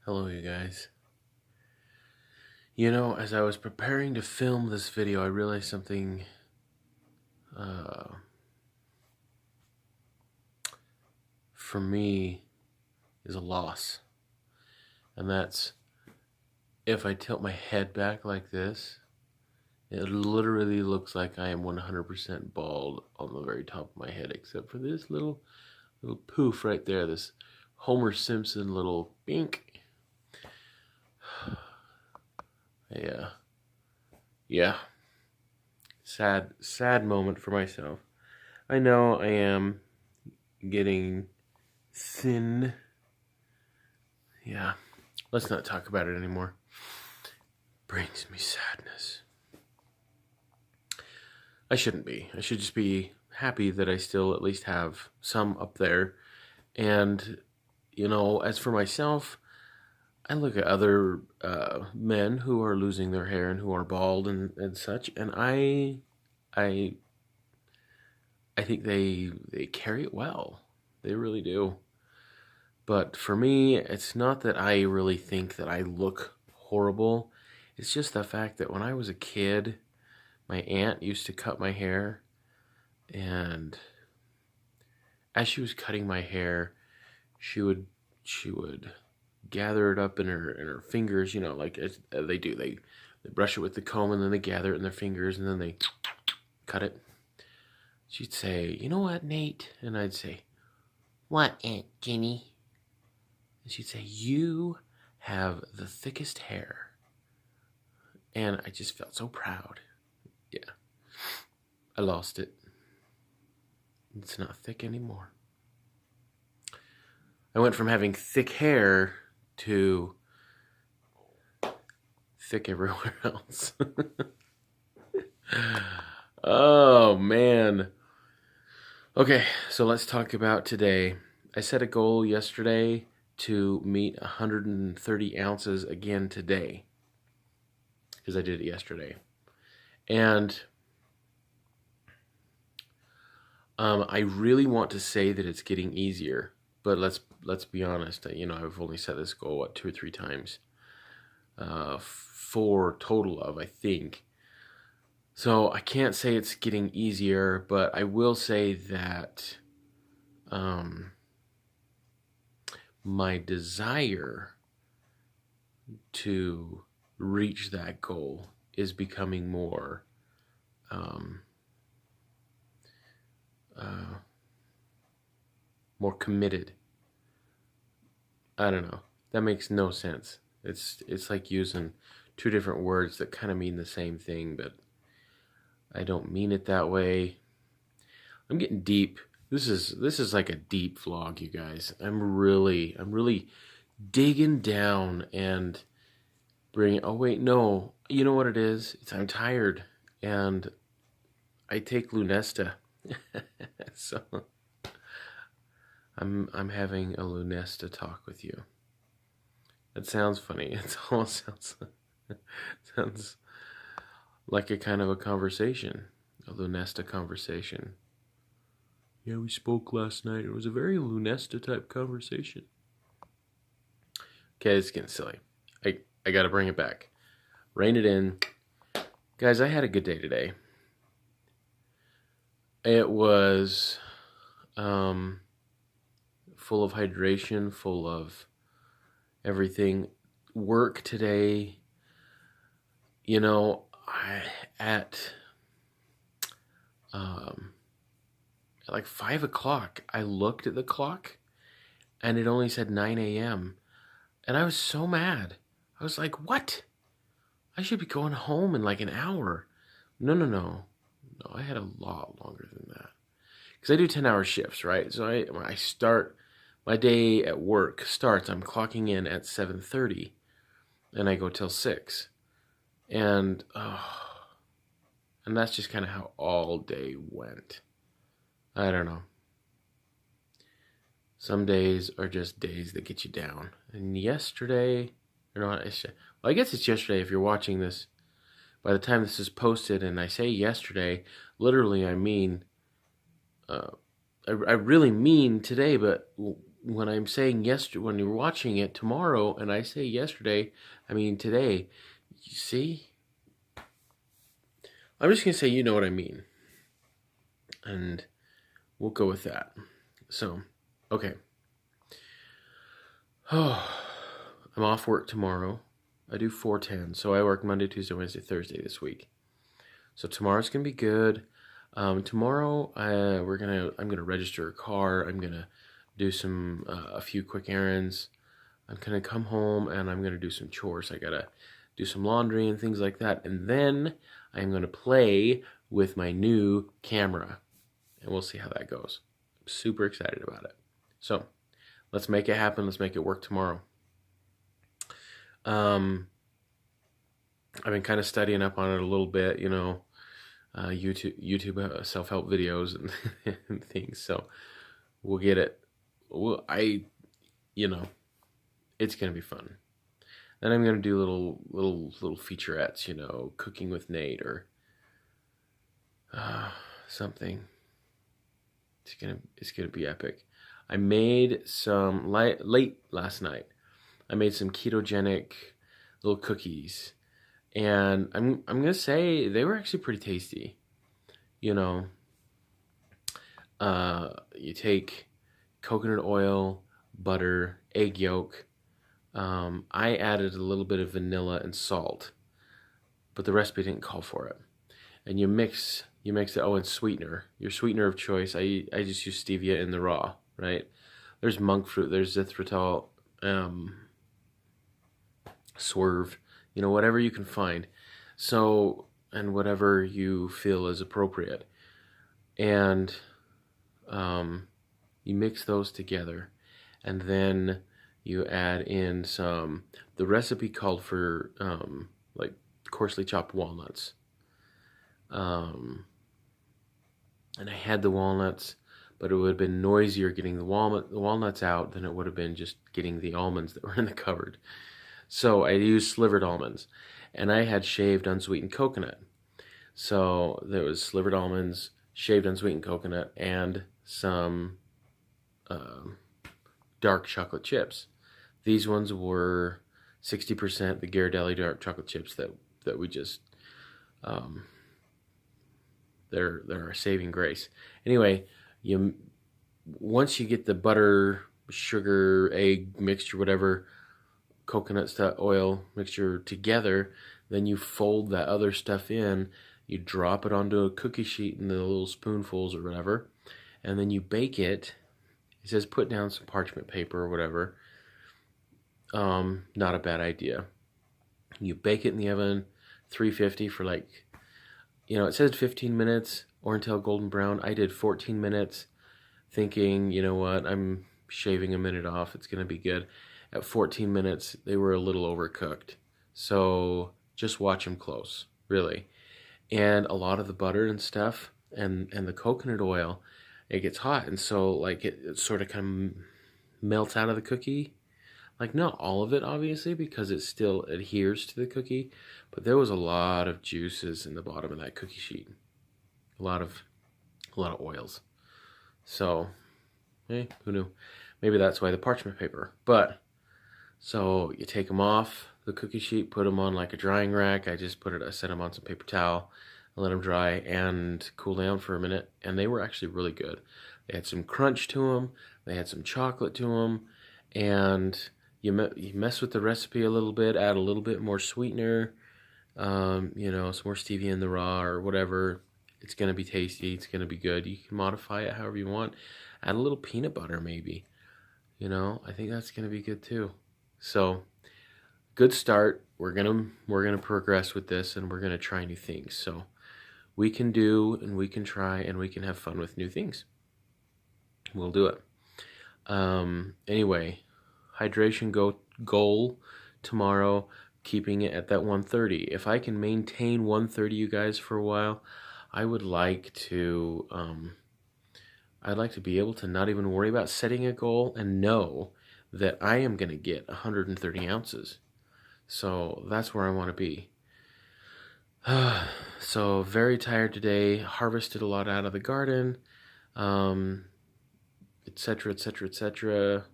Hello, you guys. You know, as I was preparing to film this video, I realized something for me is a loss. And that's if I tilt my head back like this, it literally looks like I am 100% bald on the very top of my head, except for this little poof right there, this Homer Simpson little bink. Yeah. Sad moment for myself. I know I am getting thin. Yeah, let's not talk about it anymore. Brings me sadness. I shouldn't be. I should just be happy that I still at least have some up there. And, you know, as for myself, I look at other men who are losing their hair and who are bald and such, and I think they carry it well. They really do. But for me, it's not that I really think that I look horrible. It's just the fact that when I was a kid, my aunt used to cut my hair, and as she was cutting my hair, she would gather it up in her fingers, you know, like they do. They brush it with the comb, and then they gather it in their fingers, and then they cut it. She'd say, "You know what, Nate?" And I'd say, "What, Aunt Jenny?" And she'd say, "You have the thickest hair." And I just felt so proud. Yeah. I lost it. It's not thick anymore. I went from having thick hair to thick everywhere else. Oh, man. Okay, so let's talk about today. I set a goal yesterday to meet 130 ounces again today, because I did it yesterday. And I really want to say that it's getting easier, but let's be honest. You know, I've only set this goal 2 or 3 times, 4 total of, I think. So I can't say it's getting easier, but I will say that my desire to reach that goal is becoming more more committed. I don't know. That makes no sense. It's like using 2 different words that kind of mean the same thing, but I don't mean it that way. I'm getting deep. This is like a deep vlog, you guys. I'm really digging down and bringing. Oh wait, no. You know what it is? I'm tired, and I take Lunesta. So I'm having a Lunesta talk with you. It sounds funny. It almost sounds like a kind of a conversation, a Lunesta conversation. Yeah, we spoke last night. It was a very Lunesta type conversation. Okay, it's getting silly. I gotta bring it back. Rein it in. Guys, I had a good day today. It was full of hydration, full of everything. Work today, you know, at like 5 o'clock, I looked at the clock and it only said 9 a.m. And I was so mad. I was like, what? I should be going home in like an hour. No, I had a lot longer than that. Because I do 10-hour shifts, right? So I start, my day at work starts, I'm clocking in at 7:30 and I go till 6. And that's just kind of how all day went. I don't know. Some days are just days that get you down. And yesterday, or not, well, I guess it's yesterday if you're watching this. By the time this is posted, and I say yesterday, literally I mean, I really mean today, but when I'm saying yesterday, when you're watching it tomorrow, and I say yesterday, I mean today. You see, I'm just gonna say you know what I mean, and we'll go with that. So, okay. Oh, I'm off work tomorrow. I do 410, so I work Monday, Tuesday, Wednesday, Thursday this week. So tomorrow's gonna be good. Tomorrow, I'm gonna register a car. I'm gonna do a few quick errands. I'm gonna come home and I'm gonna do some chores. I gotta do some laundry and things like that, and then I'm gonna play with my new camera, and we'll see how that goes. I'm super excited about it. So let's make it happen. Let's make it work tomorrow. I've been kind of studying up on it a little bit, YouTube self-help videos and, and things. So we'll get it. You know, it's gonna be fun. Then I'm gonna do little featurettes, cooking with Nate or something. It's gonna be epic. I made some late last night. I made some ketogenic little cookies, and I'm gonna say they were actually pretty tasty. You take coconut oil, butter, egg yolk. I added a little bit of vanilla and salt, but the recipe didn't call for it. And you mix it. Oh, and sweetener. Your sweetener of choice. I just use stevia in the raw, right? There's monk fruit. There's erythritol, swerve. Whatever you can find. So, and whatever you feel is appropriate. And you mix those together, and then you add in the recipe called for like coarsely chopped walnuts. And I had the walnuts, but it would have been noisier getting the walnuts out than it would have been just getting the almonds that were in the cupboard. So I used slivered almonds, and I had shaved unsweetened coconut. So there was slivered almonds, shaved unsweetened coconut, and some dark chocolate chips. These ones were 60% the Ghirardelli dark chocolate chips that we just they're our saving grace. Anyway, once you get the butter, sugar, egg mixture, whatever, coconut stuff, oil mixture together, then you fold that other stuff in. You drop it onto a cookie sheet in the little spoonfuls or whatever, and then you bake it. It says put down some parchment paper or whatever. Not a bad idea. You bake it in the oven, 350 for it says 15 minutes or until golden brown. I did 14 minutes thinking, you know what, I'm shaving a minute off. It's going to be good. At 14 minutes, they were a little overcooked. So just watch them close, really. And a lot of the butter and stuff and the coconut oil, it gets hot. And so it sort of kind of melts out of the cookie. Not all of it, obviously, because it still adheres to the cookie. But there was a lot of juices in the bottom of that cookie sheet. A lot of oils. So, who knew? Maybe that's why the parchment paper. But, so you take them off the cookie sheet, put them on a drying rack. I set them on some paper towel and let them dry and cool down for a minute. And they were actually really good. They had some crunch to them. They had some chocolate to them. And you mess with the recipe a little bit, add a little bit more sweetener, some more stevia in the raw or whatever. It's going to be tasty. It's going to be good. You can modify it however you want. Add a little peanut butter maybe. I think that's going to be good too. So, good start. We're gonna progress with this, and we're gonna try new things. So, we can do, and we can try, and we can have fun with new things. We'll do it. Anyway, hydration goal tomorrow, keeping it at that 130. If I can maintain 130, you guys, for a while, I would like to. I'd like to be able to not even worry about setting a goal and know that I am going to get 130 ounces. So that's where I want to be. So very tired today. Harvested a lot out of the garden, etc., etc., etc.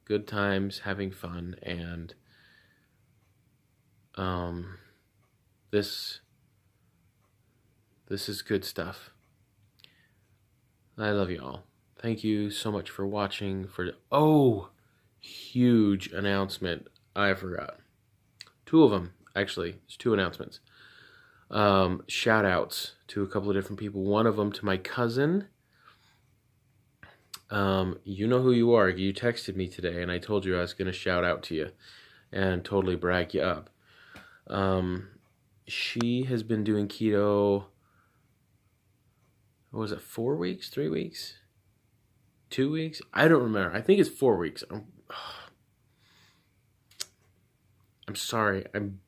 good times, having fun, and this is good stuff. I love you all. Thank you so much for watching. Huge announcement. I forgot. 2 of them, actually. It's 2 announcements. Shout outs to a couple of different people. One of them to my cousin. You know who you are. You texted me today, and I told you I was going to shout out to you and totally brag you up. She has been doing keto, what was it, 4 weeks, 3 weeks, 2 weeks? I don't remember. I think it's 4 weeks. I'm sorry. I'm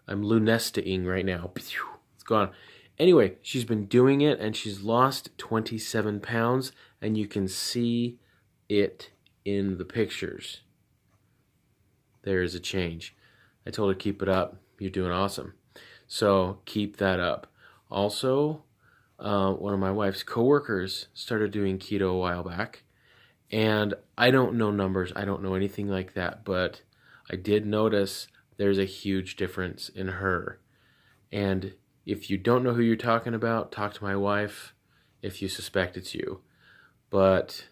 lunestaing right now. It's gone. Anyway, she's been doing it, and she's lost 27 pounds, and you can see it in the pictures. There is a change. I told her to keep it up. You're doing awesome. So keep that up. Also, one of my wife's coworkers started doing keto a while back, and I don't know numbers. I don't know anything like that, but I did notice there's a huge difference in her. And if you don't know who you're talking about, talk to my wife if you suspect it's you. But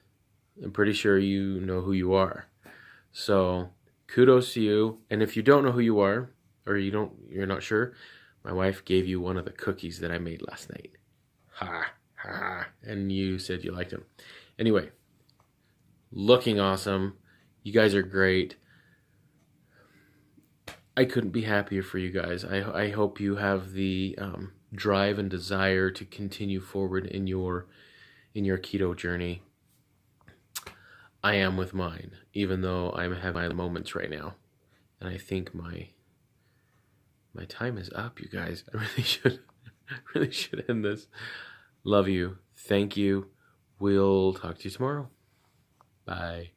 I'm pretty sure you know who you are. So kudos to you. And if you don't know who you are, or you're not sure, my wife gave you one of the cookies that I made last night. Ha, ha. And you said you liked them. Anyway, looking awesome. You guys are great. I couldn't be happier for you guys. I hope you have the drive and desire to continue forward in your keto journey. I am with mine, even though I'm having my moments right now. And I think my time is up, you guys. I really should end this. Love you. Thank you. We'll talk to you tomorrow. Bye.